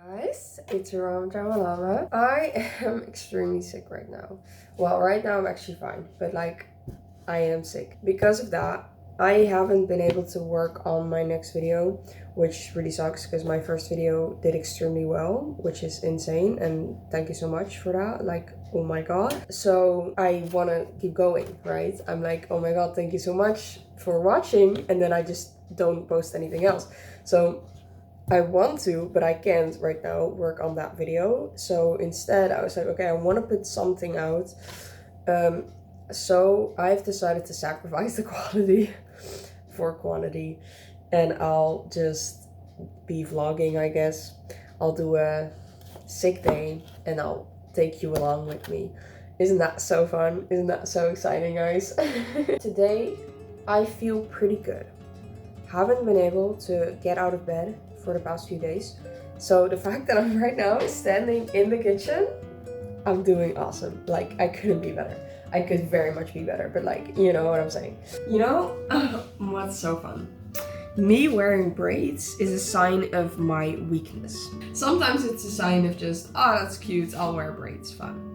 Guys, it's RamaDramaLlama. I am extremely sick right now. Well, right now I'm actually fine, but like, I am sick. Because of that, I haven't been able to work on my next video, which really sucks because my first video did extremely well, which is insane, and thank you so much for that. Like, oh my god. So I want to keep going, right? I'm like, oh my god, thank you so much for watching, and then I just don't post anything else. So I want to, but I can't right now work on that video. So instead I was like, okay, I want to put something out. So I've decided to sacrifice the quality for quantity, and I'll just be vlogging, I guess. I'll do a sick day and I'll take you along with me. Isn't that so fun? Isn't that so exciting, guys? Today I feel pretty good. Haven't been able to get out of bed for the past few days. So the fact that I'm right now standing in the kitchen, I'm doing awesome. Like, I couldn't be better. I could very much be better, but like, you know what I'm saying. You know, what's so fun? Me wearing braids is a sign of my weakness. Sometimes it's a sign of just, oh, that's cute, I'll wear braids, fun.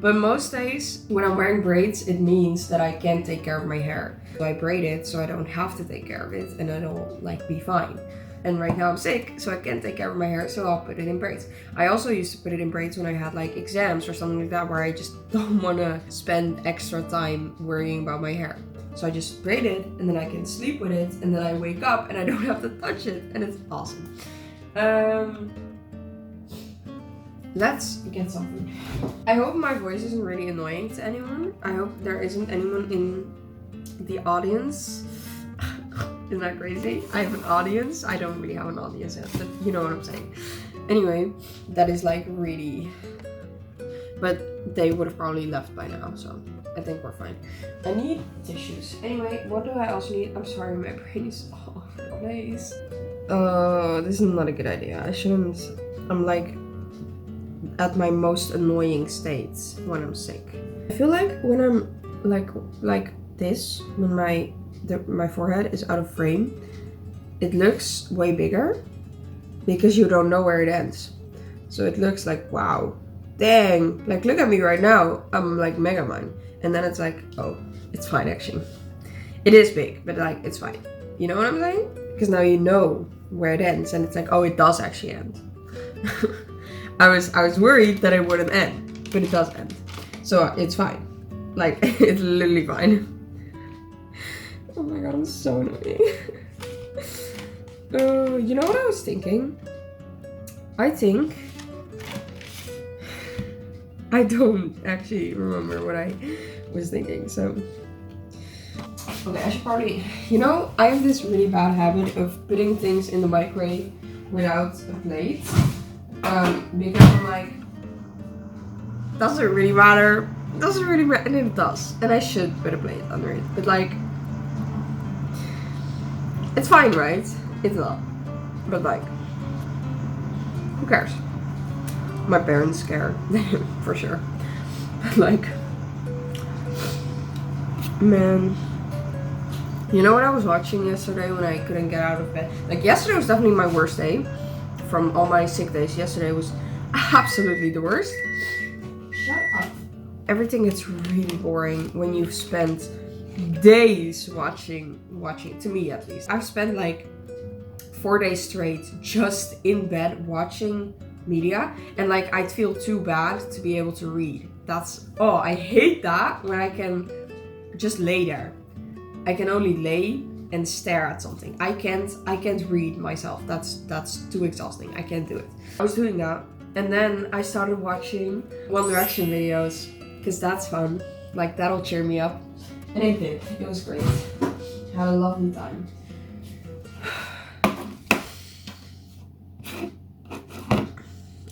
But most days, when I'm wearing braids, it means that I can't take care of my hair. So I braid it so I don't have to take care of it, and it'll like be fine. And right now I'm sick, so I can't take care of my hair, so I'll put it in braids. I also used to put it in braids when I had like exams or something like that, where I just don't want to spend extra time worrying about my hair. So I just braid it, and then I can sleep with it, and then I wake up and I don't have to touch it, and it's awesome. Let's get something. I hope my voice isn't really annoying to anyone. I hope there isn't anyone in the audience. Isn't that crazy? I have an audience. I don't really have an audience yet, but you know what I'm saying. Anyway, that is like really... But they would have probably left by now, so I think we're fine. I need tissues. Anyway, what do I also need? I'm sorry, my brain is all over the place. This is not a good idea. I shouldn't... I'm like at my most annoying states when I'm sick. I feel like when I'm like this, when my forehead is out of frame, it looks way bigger because you don't know where it ends. So it looks like, wow, dang, like look at me right now, I'm like mega mine. And then it's like, oh, it's fine actually. It is big, but like it's fine. You know what I'm saying? Because now you know where it ends, and it's like, oh, it does actually end. I was worried that it wouldn't end, but it does end. So it's fine. Like, it's literally fine. Oh my god, I'm so annoying. You know what I was thinking? I think... I don't actually remember what I was thinking, so... Okay, I should probably... You know, I have this really bad habit of putting things in the microwave without a plate. Because I'm like, doesn't really matter, and it does, and I should put a plate under it, but like, it's fine, right? It's not, but like, who cares? My parents care, for sure, but like, man, you know what I was watching yesterday when I couldn't get out of bed? Like, yesterday was definitely my worst day. From all my sick days, yesterday was absolutely the worst. Shut up. Everything gets really boring when you've spent days watching, to me at least. I've spent like 4 days straight just in bed watching media, and like I'd feel too bad to be able to read. That's, oh, I hate that when I can just lay there. I can only lay and stare at something. I can't read myself. That's too exhausting. I can't do it. I was doing that, and then I started watching One Direction videos because that's fun. Like, that'll cheer me up, and it did. It was great. Had a lovely time.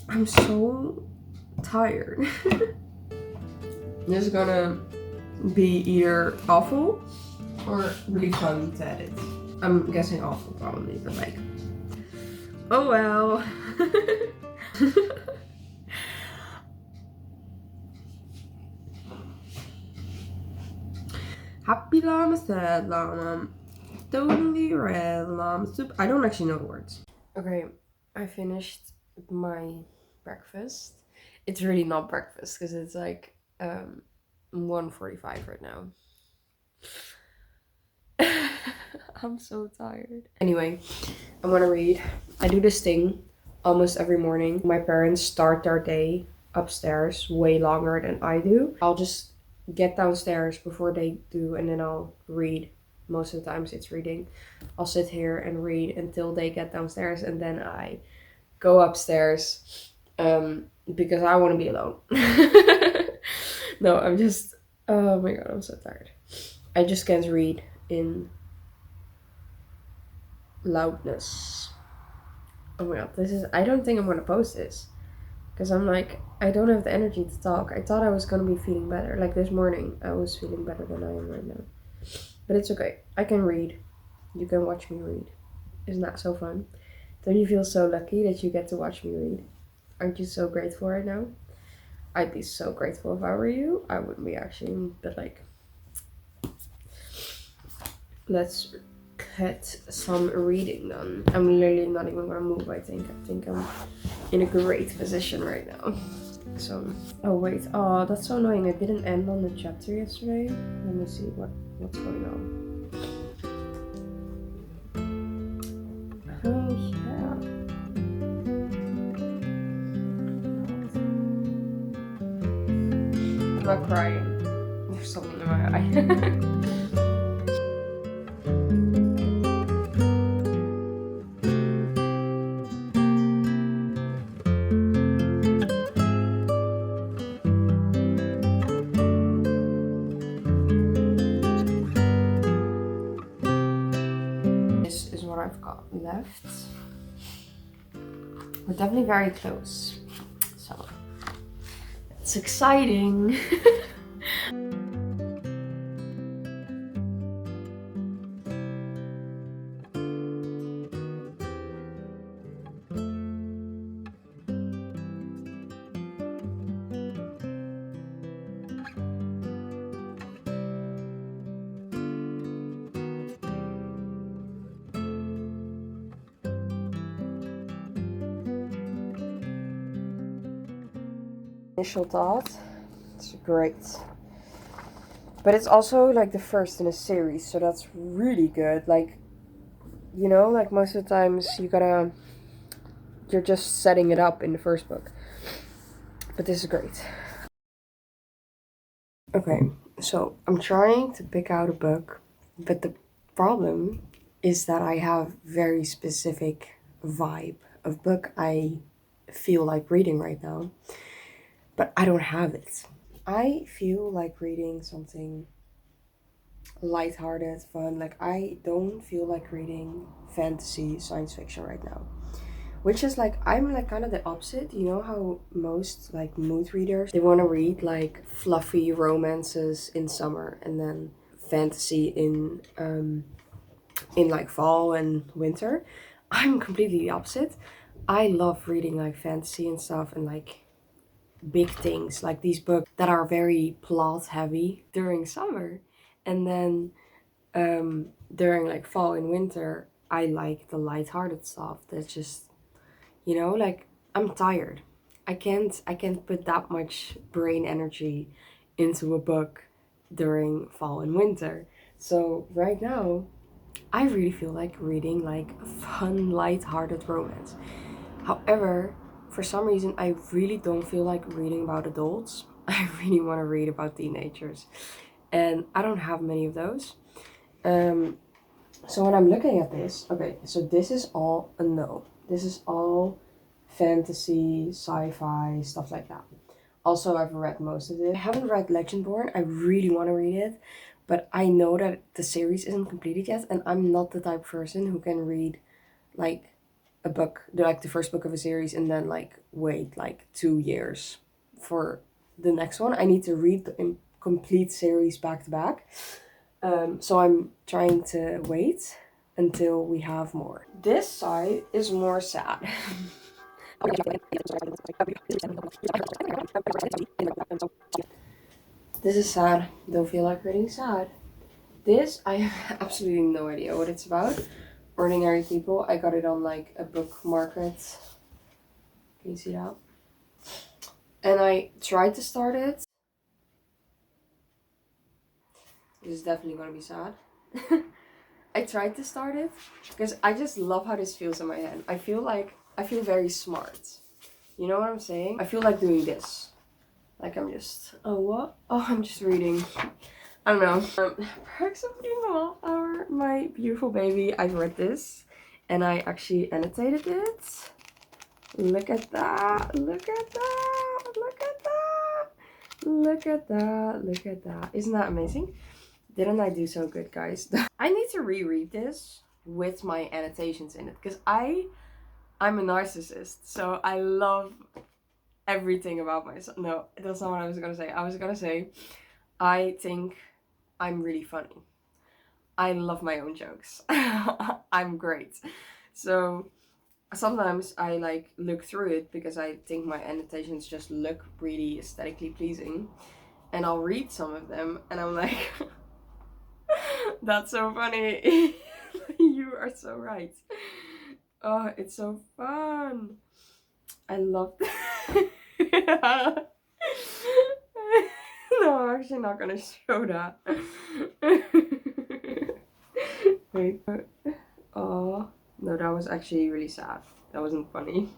I'm so tired. This is gonna be either awful or really fun to edit. I'm guessing awful probably, but like, oh well. Happy llama, sad llama, totally red llama soup. I don't actually know the words. Okay, I finished my breakfast. It's really not breakfast because it's like 1:45 right now. I'm so tired. Anyway, I'm gonna read. I do this thing almost every morning. My parents start their day upstairs way longer than I do. I'll just get downstairs before they do, and then I'll read. Most of the times it's reading. I'll sit here and read until they get downstairs, and then I go upstairs because I want to be alone. No, I'm just, oh my god, I'm so tired. I just can't read in loudness. Oh my god, I don't think I'm gonna post this because I'm like, I don't have the energy to talk. I thought I was gonna be feeling better. Like this morning, I was feeling better than I am right now. But it's okay. I can read. You can watch me read. Isn't that so fun? Don't you feel so lucky that you get to watch me read? Aren't you so grateful right now? I'd be so grateful if I were you. I wouldn't be actually, but like, let's get some reading done. I'm literally not even gonna move, I think. I think I'm in a great position right now. So, oh wait, oh, that's so annoying. I didn't end on the chapter yesterday. Let me see what's going on. Oh yeah. I'm not crying. There's something in my eye. This is what I've got left. We're definitely very close. So, it's exciting. Initial thought, it's great. But it's also like the first in a series, so that's really good. Like, you know, like most of the times you're just setting it up in the first book. But this is great. Okay, so I'm trying to pick out a book, but the problem is that I have very specific vibe of book I feel like reading right now, but I don't have it. I feel like reading something lighthearted, fun. Like I don't feel like reading fantasy science fiction right now. Which is like I'm like kind of the opposite. You know how most like mood readers they want to read like fluffy romances in summer and then fantasy in like fall and winter. I'm completely the opposite. I love reading like fantasy and stuff and like big things like these books that are very plot heavy during summer and then during like fall and winter I like the lighthearted stuff that's just, you know, like I'm tired. I can't put that much brain energy into a book during fall and winter. So right now I really feel like reading like a fun light-hearted romance. However, for some reason I really don't feel like reading about adults. I really want to read about teenagers and I don't have many of those. um so when I'm looking at this, okay, so this is all a no. This is all fantasy, sci-fi, stuff like that. Also, I've read most of it. I haven't read Legendborn. I really want to read it, but I know that the series isn't completed yet, and I'm not the type of person who can read like a book, like the first book of a series, and then like wait like 2 years for the next one. I need to read the complete series back to back. So I'm trying to wait until we have more. This side is more sad. This is sad. Don't feel like reading sad. This, I have absolutely no idea what it's about. Ordinary People. I got it on like a book market Can you see that? And I tried to start it. This is definitely gonna be sad. I tried to start it because I just love how this feels in my hand. I feel very smart. You know what I'm saying? I feel like doing this. Like I'm just, oh what? Oh, I'm just reading. I don't know. Perks of Being a Wallflower, my beautiful baby. I've read this and I actually annotated it. Look at that. Look at that. Look at that. Look at that. Look at that. Isn't that amazing? Didn't I do so good, guys? I need to reread this with my annotations in it because I'm a narcissist, so I love everything about myself. No, that's not what I was gonna say. I was gonna say I think I'm really funny. I love my own jokes. I'm great. So sometimes I like look through it because I think my annotations just look really aesthetically pleasing, and I'll read some of them and I'm like that's so funny. You are so right. Oh, it's so fun. I love No, I'm actually not gonna show that. Wait. Oh, no, that was actually really sad. That wasn't funny.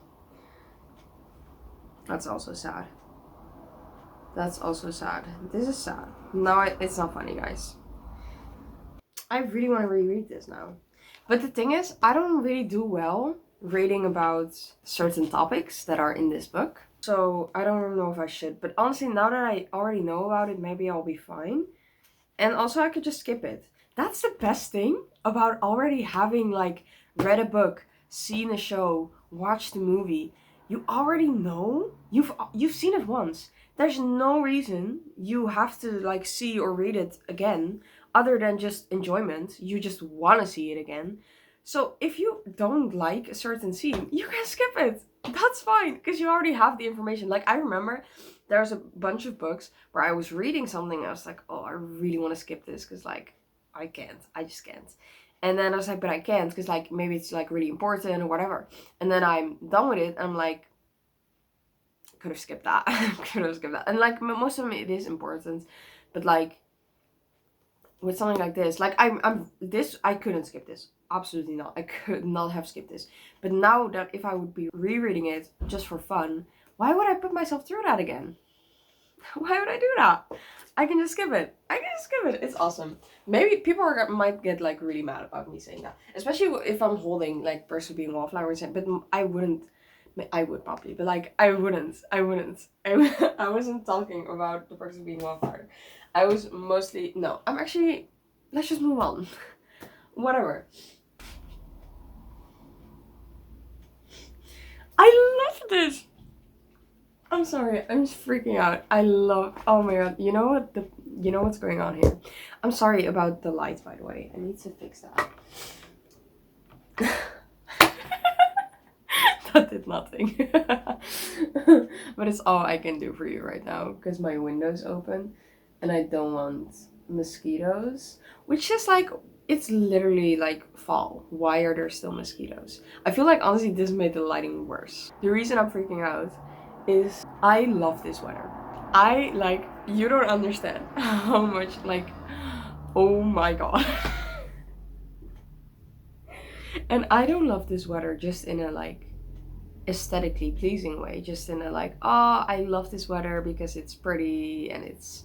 That's also sad. That's also sad. This is sad. No, it's not funny, guys. I really want to reread this now. But the thing is, I don't really do well reading about certain topics that are in this book. So I don't know if I should. But honestly, now that I already know about it, maybe I'll be fine. And also I could just skip it. That's the best thing about already having like read a book, seen a show, watched a movie. You already know. You've seen it once. There's no reason you have to like see or read it again other than just enjoyment. You just want to see it again. So if you don't like a certain scene, you can skip it. That's fine because you already have the information. Like I remember there's a bunch of books where I was reading something and I was like, oh, I really want to skip this because like I can't. I just can't. And then I was like, but I can't because like maybe it's like really important or whatever. And then I'm done with it. And I'm like, could have skipped that. Could have skipped that. And like most of them it is important, but like with something like this, like I couldn't skip this. Absolutely not. I could not have skipped this. But now that if I would be rereading it just for fun, why would I put myself through that again? Why would I do that? I can just skip it. I can just skip it. It's awesome. Maybe people might get like really mad about me saying that, especially if I'm holding like Perks of Being a Wallflower. But I wouldn't. I would probably, but like I wouldn't. I wasn't talking about the Perks of Being a Wallflower. I was mostly no. I'm actually. Let's just move on. Whatever. I love this. I'm sorry, I'm just freaking out. Oh my god, you know what's going on here. I'm sorry about the light, by the way. I need to fix that. That did nothing. But it's all I can do for you right now because my window's open and I don't want mosquitoes, which is like, it's literally like fall. Why are there still mosquitoes? I feel like honestly this made the lighting worse. The reason I'm freaking out is I love this weather. You don't understand how much, like, oh my god. And I don't love this weather just in a like aesthetically pleasing way, just in a like, oh, I love this weather because it's pretty and it's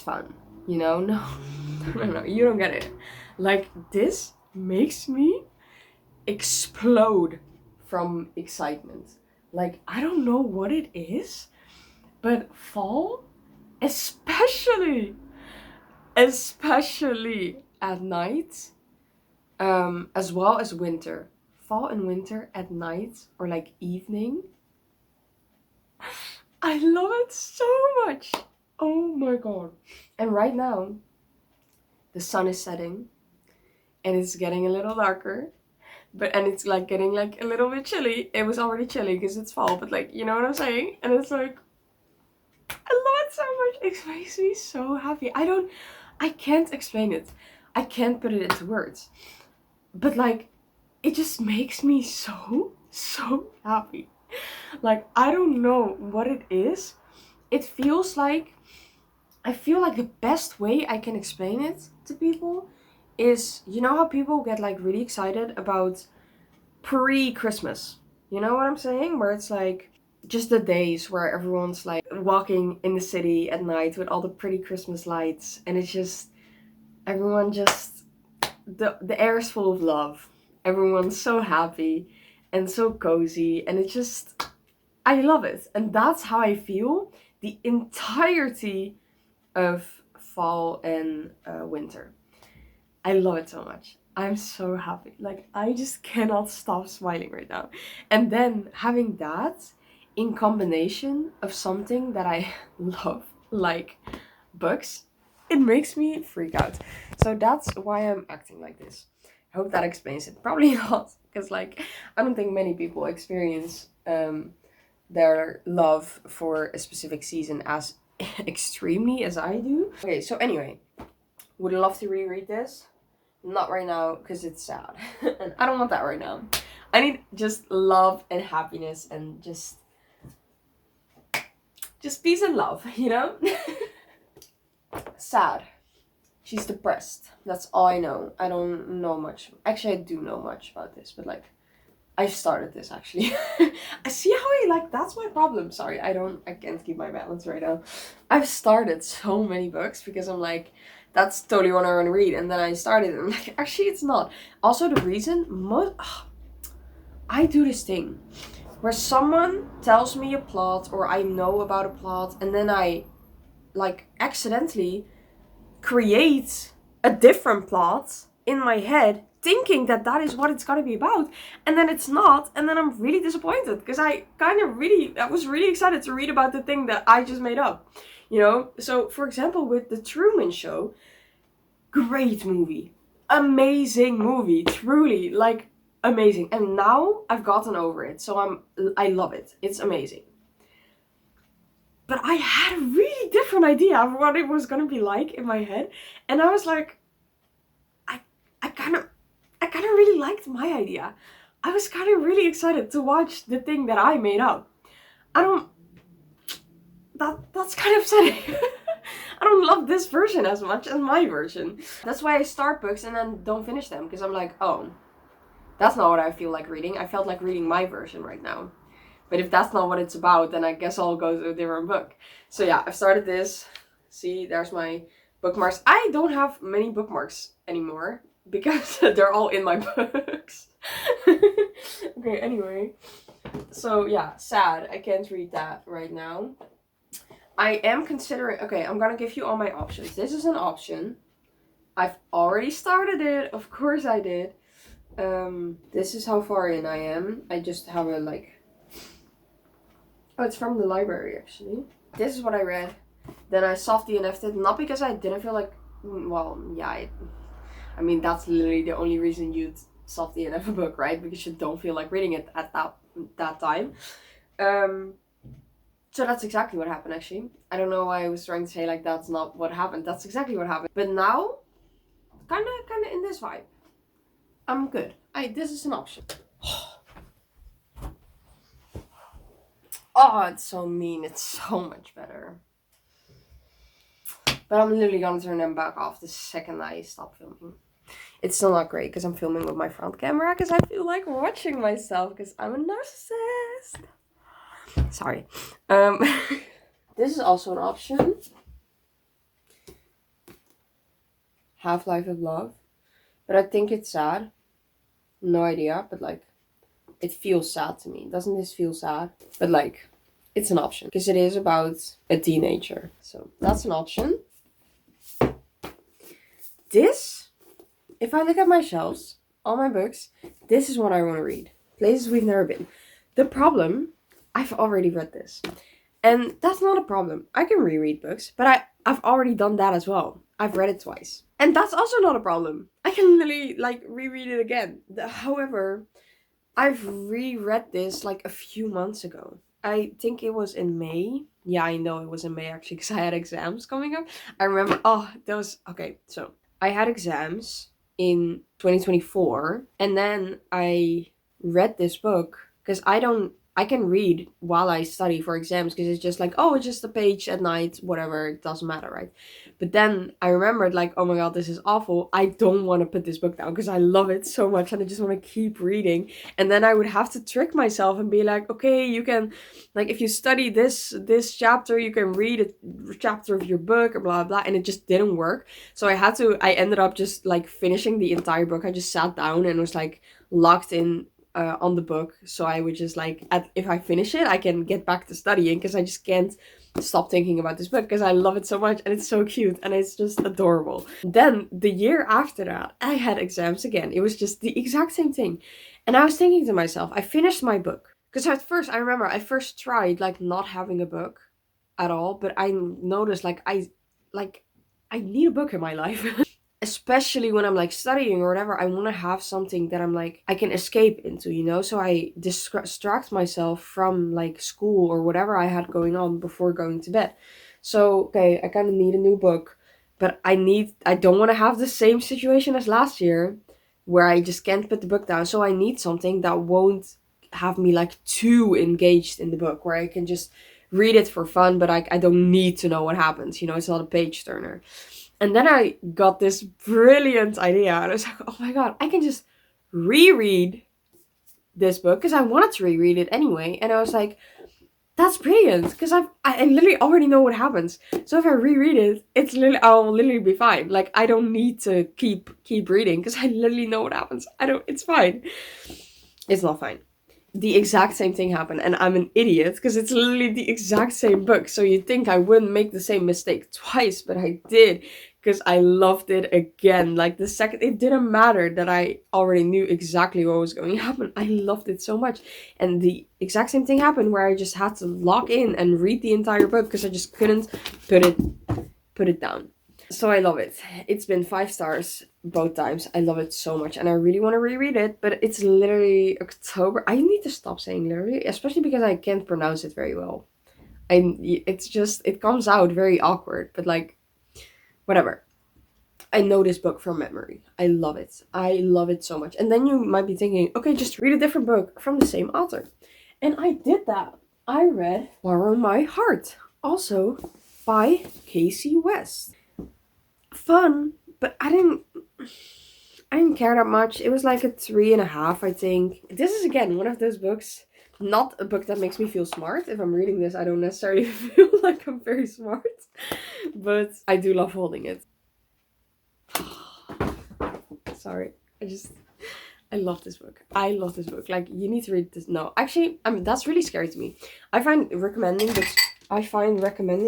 fun, you know? No, you don't get it. Like, this makes me explode from excitement. Like, I don't know what it is, but fall, especially at night, as well as winter. Fall and winter at night or like evening. I love it so much. Oh my god. And right now, the sun is setting and it's getting a little darker. And it's like getting like a little bit chilly. It was already chilly because it's fall, but like, you know what I'm saying? And it's like, I love it so much. It makes me so happy. I can't explain it. I can't put it into words. But like, it just makes me so so happy. Like, I don't know what it is. It feels like, I feel like the best way I can explain it to people is, you know how people get like really excited about pre-Christmas? You know what I'm saying? Where it's like just the days where everyone's like walking in the city at night with all the pretty Christmas lights, and it's just everyone just the air is full of love. Everyone's so happy and so cozy, and it's just I love it. And that's how I feel the entirety of fall and winter. I love it so much. I'm so happy. Like, I just cannot stop smiling right now. And then having that in combination of something that I love, like books, it makes me freak out. So that's why I'm acting like this. I hope that explains it. Probably not, because like I don't think many people experience their love for a specific season as extremely as I do. Okay, so anyway, would love to reread this. Not right now, because it's sad. And I don't want that right now. I need just love and happiness and just peace and love, you know? Sad. She's depressed. That's all I know. I don't know much. Actually, I do know much about this, but like, I started this actually. I see how that's my problem. Sorry, I can't keep my balance right now. I've started so many books because I'm like, that's totally what I want to read. And then I started and I'm like, actually it's not. Also the reason, I do this thing where someone tells me a plot or I know about a plot and then I like accidentally create a different plot in my head thinking that that is what it's gonna be about, and then it's not, and then I'm really disappointed because I was really excited to read about the thing that I just made up, you know? So for example with The Truman Show, great movie, amazing movie, truly like amazing, and now I've gotten over it, so I love it, it's amazing. But I had a really different idea of what it was gonna be like in my head, and I was like, I kind of really liked my idea. I was kind of really excited to watch the thing that I made up. That's kind of upsetting. I don't love this version as much as my version. That's why I start books and then don't finish them, because I'm like, oh, that's not what I feel like reading. I felt like reading my version right now. But if that's not what it's about, then I guess I'll go to a different book. So yeah, I've started this. See, there's my bookmarks. I don't have many bookmarks anymore because they're all in my books. Okay, anyway. So yeah, sad. I can't read that right now. I am considering, okay, I'm gonna give you all my options. This is an option. I've already started it. Of course I did. This is how far in I am. I just have a like, oh, it's from the library actually. This is what I read. Then I soft DNF'd it, not because I didn't feel like, well, yeah, I mean, that's literally the only reason you'd soft DNF a book, right? Because you don't feel like reading it at that time. So that's exactly what happened actually. I don't know why I was trying to say like that's not what happened. That's exactly what happened. But now, kinda in this vibe. I'm good. This is an option. Oh, it's so mean. It's so much better. But I'm literally gonna turn them back off the second I stop filming. It's still not great because I'm filming with my front camera because I feel like watching myself because I'm a narcissist. Sorry. This is also an option. Half-Life of Love. But I think it's sad. No idea, but like, it feels sad to me. Doesn't this feel sad? But like, it's an option because it is about a teenager. So that's an option. This, if I look at my shelves, all my books, this is what I want to read. Places we've never been. The problem, I've already read this. And that's not a problem. I can reread books, but I've already done that as well. I've read it twice. And that's also not a problem. I can literally like reread it again. However, I've reread this like a few months ago. I think it was in May. Yeah, I know it was in May actually because I had exams coming up. I remember, okay, so I had exams in 2024 and then I read this book because I can read while I study for exams because it's just like, oh, it's just a page at night, whatever, it doesn't matter, right? But then I remembered, like, oh my god, this is awful. I don't want to put this book down because I love it so much and I just want to keep reading. And then I would have to trick myself and be like, okay, you can, like, if you study this chapter, you can read a chapter of your book or blah blah. And it just didn't work. So I ended up just like finishing the entire book. I just sat down and was like locked in on the book, so I would just like, if I finish it, I can get back to studying because I just can't stop thinking about this book because I love it so much and it's so cute and it's just adorable. Then the year after that, I had exams again. It was just the exact same thing, and I was thinking to myself, I finished my book because at first I remember I first tried like not having a book at all, but I noticed like I need a book in my life. Especially when I'm like studying or whatever, I want to have something that I'm like, I can escape into, you know? So I distract myself from like school or whatever I had going on before going to bed. So, okay, I kind of need a new book, but I don't want to have the same situation as last year where I just can't put the book down. So I need something that won't have me like too engaged in the book, where I can just read it for fun, but I don't need to know what happens, you know? It's not a page turner. And then I got this brilliant idea. And I was like, oh my god, I can just reread this book because I wanted to reread it anyway. And I was like, that's brilliant because I literally already know what happens. So if I reread it, I'll literally be fine. Like, I don't need to keep reading because I literally know what happens. It's fine. It's not fine. The exact same thing happened, and I'm an idiot because it's literally the exact same book. So you'd think I wouldn't make the same mistake twice, but I did because I loved it again. Like the second, it didn't matter that I already knew exactly what was going to happen. I loved it so much, and the exact same thing happened where I just had to lock in and read the entire book because I just couldn't put it down. So I love it. It's been 5 stars both times. I love it so much and I really want to reread it, but it's literally October. I need to stop saying literally, especially because I can't pronounce it very well. It comes out very awkward, but like, whatever. I know this book from memory. I love it. I love it so much. And then you might be thinking, okay, just read a different book from the same author. And I did that. I read Borrow My Heart, also by Casey West. Fun, but I didn't care that much. It was like a 3.5, I think. This is again one of those books, not a book that makes me feel smart. If I'm reading this, I don't necessarily feel like I'm very smart, but I do love holding it. Sorry, I love this book. I love this book. Like, you need to read this. No, actually, that's really scary to me. I find recommending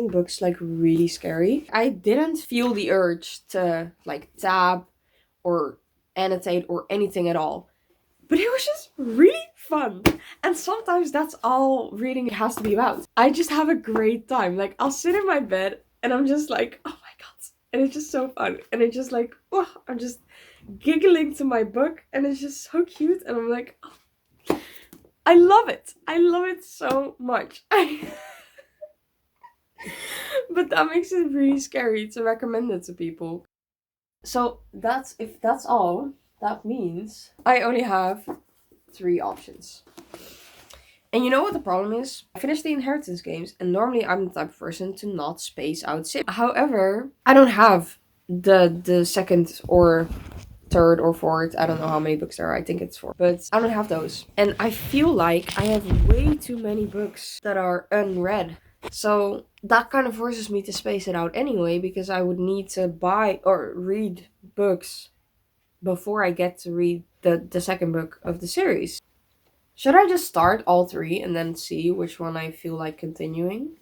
books like really scary. I didn't feel the urge to like tab or annotate or anything at all. But it was just really fun. And sometimes that's all reading has to be about. I just have a great time. Like, I'll sit in my bed and I'm just like, oh my god. And it's just so fun. And it's just like, oh, I'm just giggling to my book and it's just so cute. And I'm like, oh, I love it. I love it so much. But that makes it really scary to recommend it to people. So if that's all, that means I only have 3 options. And you know what the problem is? I finished the inheritance games, and normally I'm the type of person to not space out sim. However, I don't have the second or third or fourth. I don't know how many books there are. I think it's 4. But I don't have those. And I feel like I have way too many books that are unread. So that kind of forces me to space it out anyway, because I would need to buy or read books before I get to read the second book of the series. Should I just start all 3 and then see which one I feel like continuing?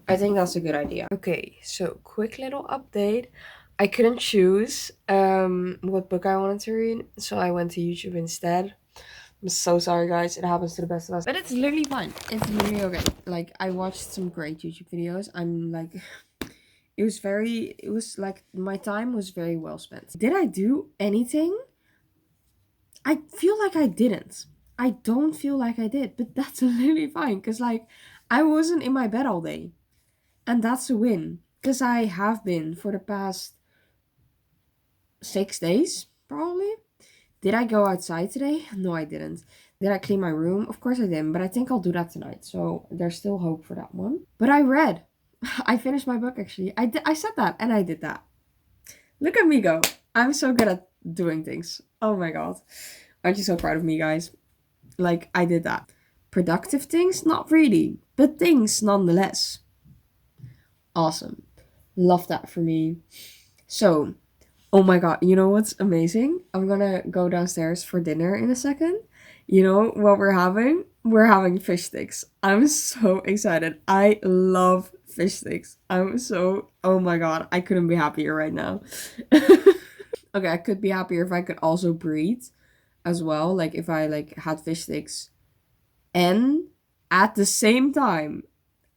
I think that's a good idea. Okay, so quick little update. I couldn't choose what book I wanted to read, so I went to YouTube instead. I'm so sorry, guys. It happens to the best of us. But it's literally fine. It's literally okay. Like, I watched some great YouTube videos. I'm like... It was like, my time was very well spent. Did I do anything? I feel like I didn't. I don't feel like I did. But that's literally fine. Because, like, I wasn't in my bed all day. And that's a win. Because I have been for the past 6 days, probably. Did I go outside today? No, I didn't. Did I clean my room? Of course I didn't, but I think I'll do that tonight. So there's still hope for that one. But I read. I finished my book actually. I said that and I did that. Look at me go. I'm so good at doing things. Oh my god. Aren't you so proud of me, guys? Like, I did that. Productive things? Not really, but things nonetheless. Awesome. Love that for me. So, oh my god, you know what's amazing? I'm gonna go downstairs for dinner in a second. You know what we're having? We're having fish sticks. I'm so excited. I love fish sticks. Oh my god, I couldn't be happier right now. Okay, I could be happier if I could also breathe as well. Like if I like had fish sticks and at the same time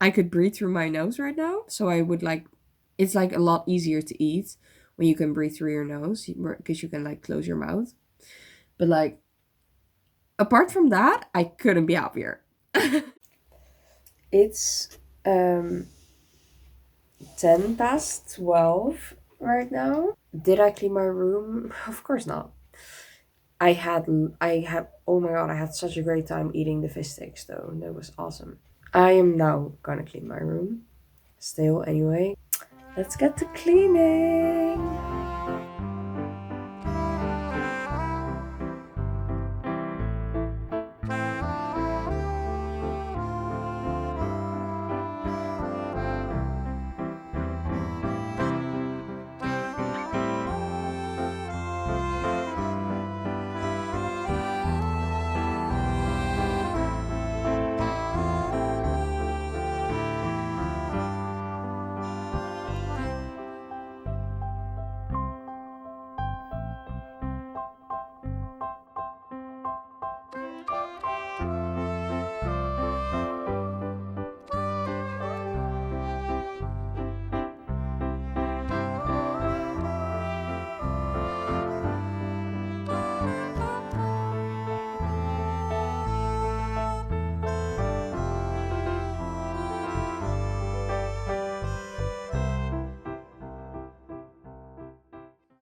I could breathe through my nose right now. So I would like, it's like a lot easier to eat when you can breathe through your nose because you can like close your mouth. But like, apart from that, I couldn't be happier. It's 10 past 12 right now. Did I clean my room? Of course not. I had, oh my god, I had such a great time eating the fish sticks though. That was awesome. I am now gonna clean my room. Still, anyway. Let's get to cleaning.